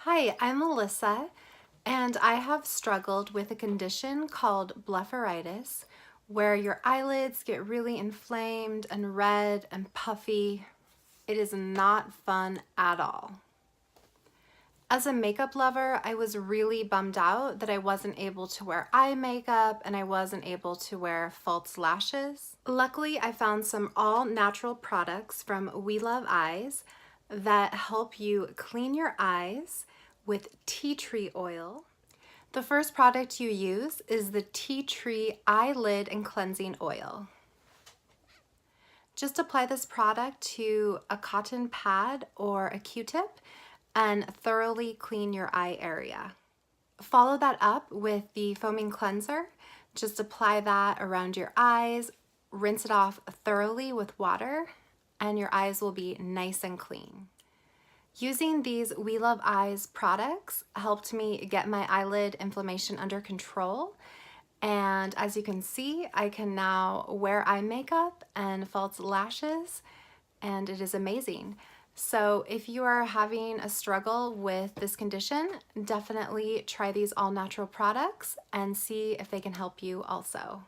Hi, I'm Melissa, and I have struggled with a condition called blepharitis, where your eyelids get really inflamed and red and puffy. It is not fun at all. As a makeup lover, I was really bummed out that I wasn't able to wear eye makeup and I wasn't able to wear false lashes. Luckily, I found some all-natural products from We Love Eyes that help you clean your eyes with tea tree oil. The first product you use is the tea tree eyelid and cleansing oil. Just apply this product to a cotton pad or a Q-tip and thoroughly clean your eye area. Follow that up with the foaming cleanser. Just apply that around your eyes, rinse it off thoroughly with water, and your eyes will be nice and clean. Using these We Love Eyes products helped me get my eyelid inflammation under control. And as you can see, I can now wear eye makeup and false lashes, and it is amazing. So if you are having a struggle with this condition, definitely try these all natural products and see if they can help you also.